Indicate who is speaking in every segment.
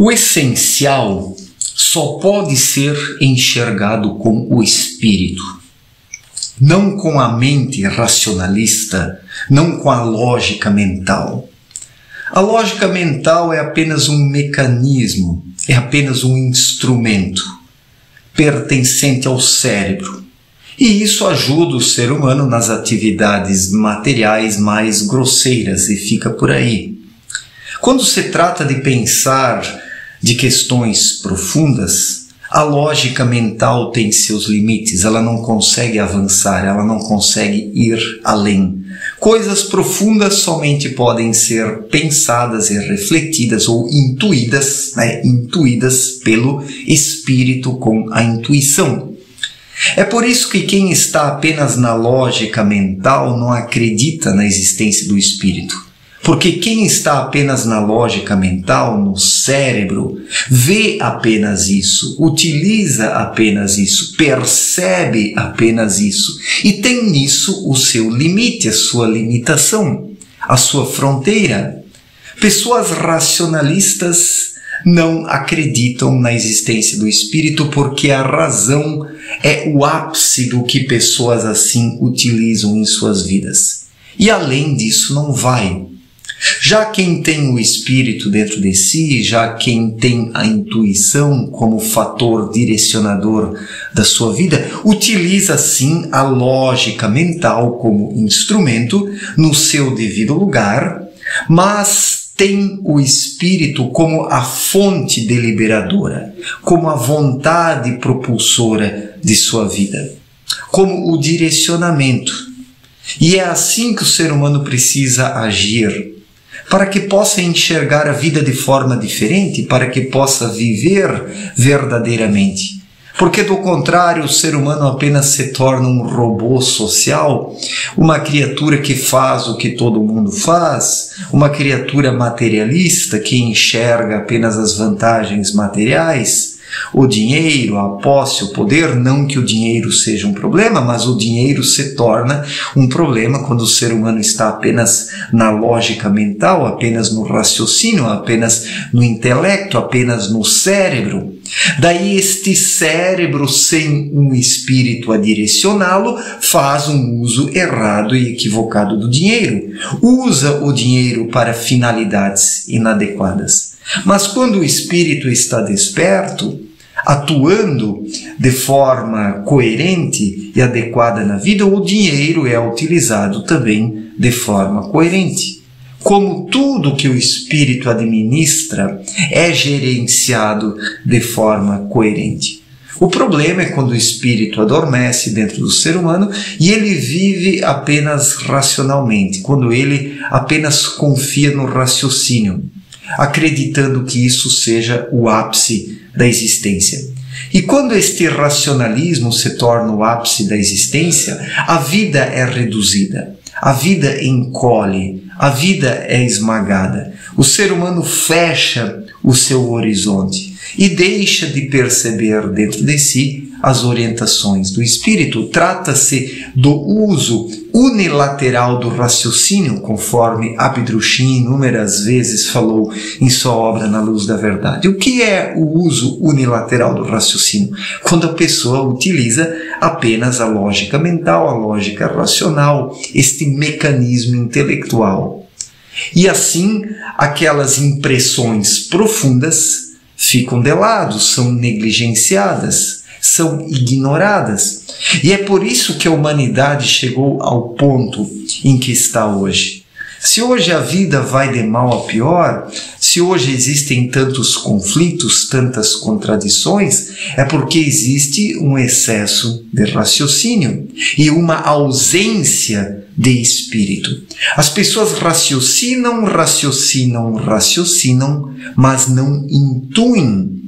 Speaker 1: O essencial só pode ser enxergado com o espírito, não com a mente racionalista, não com a lógica mental. A lógica mental é apenas um mecanismo, é apenas um instrumento pertencente ao cérebro. E isso ajuda o ser humano nas atividades materiais mais grosseiras e fica por aí. Quando se trata de pensar de questões profundas, a lógica mental tem seus limites, ela não consegue avançar, ela não consegue ir além. Coisas profundas somente podem ser pensadas e refletidas ou intuídas, intuídas pelo espírito com a intuição. É por isso que quem está apenas na lógica mental não acredita na existência do espírito. Porque quem está apenas na lógica mental, no cérebro, vê apenas isso, utiliza apenas isso, percebe apenas isso e tem nisso o seu limite, a sua limitação, a sua fronteira. Pessoas racionalistas não acreditam na existência do espírito porque a razão é o ápice do que pessoas assim utilizam em suas vidas. E além disso não vai. Já quem tem o espírito dentro de si, já quem tem a intuição como fator direcionador da sua vida, utiliza sim a lógica mental como instrumento no seu devido lugar, mas tem o espírito como a fonte deliberadora, como a vontade propulsora de sua vida, como o direcionamento. E é assim que o ser humano precisa agir, para que possa enxergar a vida de forma diferente, para que possa viver verdadeiramente. Porque, do contrário, o ser humano apenas se torna um robô social, uma criatura que faz o que todo mundo faz, uma criatura materialista que enxerga apenas as vantagens materiais, o dinheiro, a posse, o poder. Não que o dinheiro seja um problema, mas o dinheiro se torna um problema quando o ser humano está apenas na lógica mental, apenas no raciocínio, apenas no intelecto, apenas no cérebro. Daí este cérebro, sem um espírito a direcioná-lo, faz um uso errado e equivocado do dinheiro. Usa o dinheiro para finalidades inadequadas. Mas quando o espírito está desperto, atuando de forma coerente e adequada na vida, o dinheiro é utilizado também de forma coerente. Como tudo que o espírito administra é gerenciado de forma coerente. O problema é quando o espírito adormece dentro do ser humano e ele vive apenas racionalmente, quando ele apenas confia no raciocínio, acreditando que isso seja o ápice da existência. E quando este racionalismo se torna o ápice da existência, a vida é reduzida, a vida encolhe, a vida é esmagada. O ser humano fecha o seu horizonte e deixa de perceber dentro de si as orientações do espírito. Trata-se do uso unilateral do raciocínio, conforme Abdrushim inúmeras vezes falou em sua obra Na Luz da Verdade. O que é o uso unilateral do raciocínio? Quando a pessoa utiliza apenas a lógica mental, a lógica racional, este mecanismo intelectual. E assim, aquelas impressões profundas ficam de lado, são negligenciadas, são ignoradas. E é por isso que a humanidade chegou ao ponto em que está hoje. Se hoje a vida vai de mal a pior, se hoje existem tantos conflitos, tantas contradições, é porque existe um excesso de raciocínio e uma ausência de espírito. As pessoas raciocinam, mas não intuem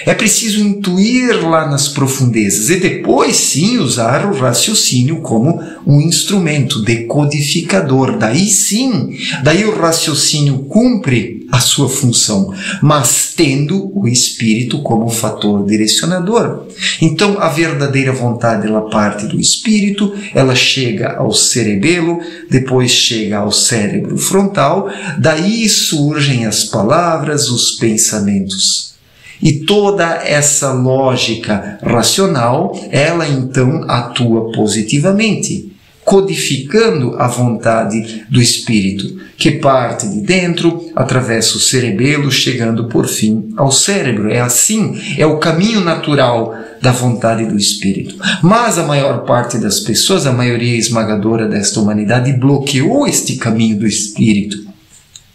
Speaker 1: É preciso intuir lá nas profundezas e depois sim usar o raciocínio como um instrumento decodificador. Daí o raciocínio cumpre a sua função, mas tendo o espírito como fator direcionador. Então a verdadeira vontade, ela parte do espírito, ela chega ao cerebelo, depois chega ao cérebro frontal, daí surgem as palavras, os pensamentos. E toda essa lógica racional, ela então atua positivamente, codificando a vontade do espírito, que parte de dentro, atravessa o cerebelo, chegando por fim ao cérebro. É assim, é o caminho natural da vontade do espírito. Mas a maior parte das pessoas, a maioria esmagadora desta humanidade, bloqueou este caminho do espírito.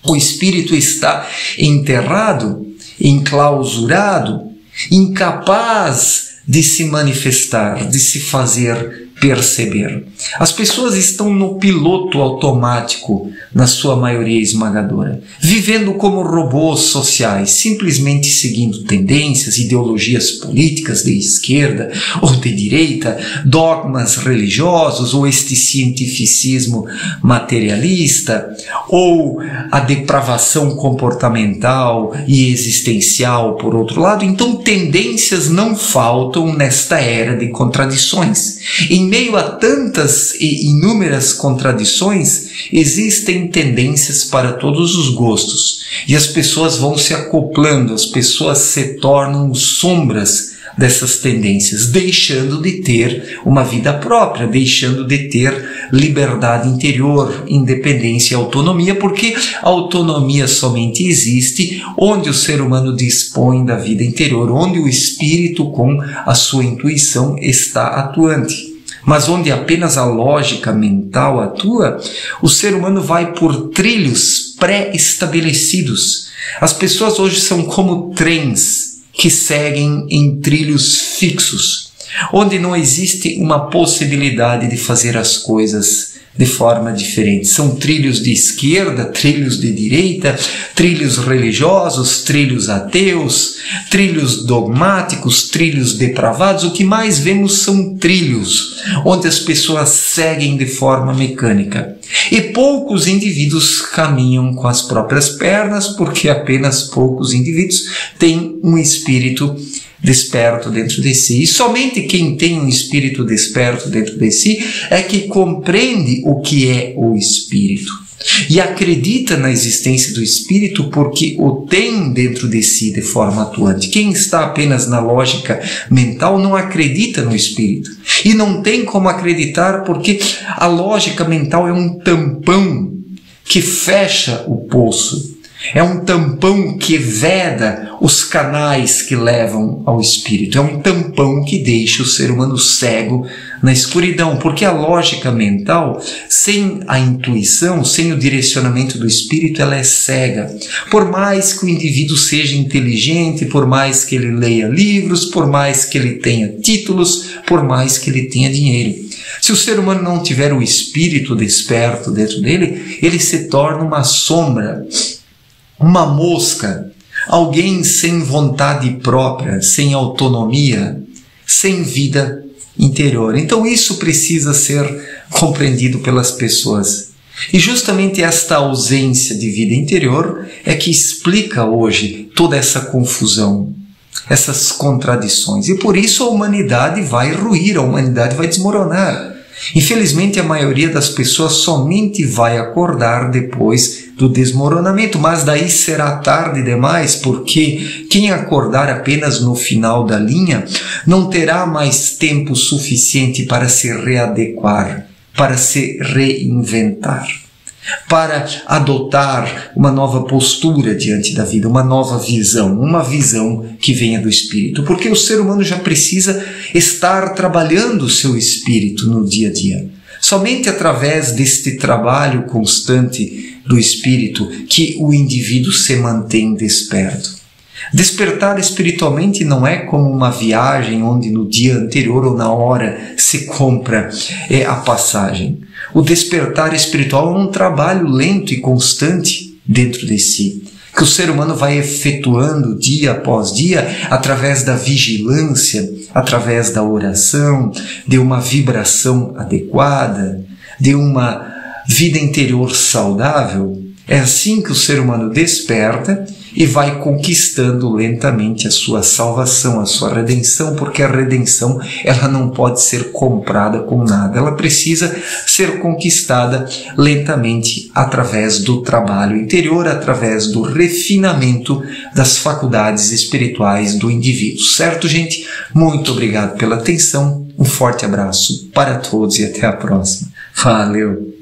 Speaker 1: O espírito está enterrado, enclausurado, incapaz de se manifestar, de se fazer perceber. As pessoas estão no piloto automático, na sua maioria esmagadora, vivendo como robôs sociais, simplesmente seguindo tendências, ideologias políticas de esquerda ou de direita, dogmas religiosos ou este cientificismo materialista, ou a depravação comportamental e existencial, por outro lado. Então, tendências não faltam nesta era de contradições. Em meio a tantas e inúmeras contradições, existem tendências para todos os gostos. E as pessoas vão se acoplando, as pessoas se tornam sombras dessas tendências, deixando de ter uma vida própria, deixando de ter liberdade interior, independência e autonomia, porque a autonomia somente existe onde o ser humano dispõe da vida interior, onde o espírito com a sua intuição está atuante. Mas onde apenas a lógica mental atua, o ser humano vai por trilhos pré-estabelecidos. As pessoas hoje são como trens que seguem em trilhos fixos, onde não existe uma possibilidade de fazer as coisas de forma diferente. São trilhos de esquerda, trilhos de direita, trilhos religiosos, trilhos ateus, trilhos dogmáticos, trilhos depravados. O que mais vemos são trilhos onde as pessoas seguem de forma mecânica. E poucos indivíduos caminham com as próprias pernas, porque apenas poucos indivíduos têm um espírito desperto dentro de si. E somente quem tem um espírito desperto dentro de si é que compreende o que é o espírito e acredita na existência do espírito porque o tem dentro de si de forma atuante. Quem está apenas na lógica mental não acredita no espírito e não tem como acreditar, porque a lógica mental é um tampão que fecha o poço. É um tampão que veda os canais que levam ao espírito. É um tampão que deixa o ser humano cego na escuridão, porque a lógica mental, sem a intuição, sem o direcionamento do espírito, ela é cega. Por mais que o indivíduo seja inteligente, por mais que ele leia livros, por mais que ele tenha títulos, por mais que ele tenha dinheiro. Se o ser humano não tiver o espírito desperto dentro dele, ele se torna uma sombra, uma mosca, alguém sem vontade própria, sem autonomia, sem vida interior. Então isso precisa ser compreendido pelas pessoas. E justamente esta ausência de vida interior é que explica hoje toda essa confusão, essas contradições. E por isso a humanidade vai ruir, a humanidade vai desmoronar. Infelizmente, a maioria das pessoas somente vai acordar depois do desmoronamento, mas daí será tarde demais, porque quem acordar apenas no final da linha não terá mais tempo suficiente para se readequar, para se reinventar, para adotar uma nova postura diante da vida, uma nova visão, uma visão que venha do espírito, porque o ser humano já precisa estar trabalhando o seu espírito no dia a dia. Somente através deste trabalho constante do espírito que o indivíduo se mantém desperto. Despertar espiritualmente não é como uma viagem onde no dia anterior ou na hora se compra a passagem. O despertar espiritual é um trabalho lento e constante dentro de si. que o ser humano vai efetuando dia após dia através da vigilância, através da oração, de uma vibração adequada, de uma vida interior saudável. É assim que o ser humano desperta e vai conquistando lentamente a sua salvação, a sua redenção, porque a redenção ela não pode ser comprada com nada, ela precisa ser conquistada lentamente através do trabalho interior, através do refinamento das faculdades espirituais do indivíduo. Certo, gente? Muito obrigado pela atenção, um forte abraço para todos e até a próxima. Valeu!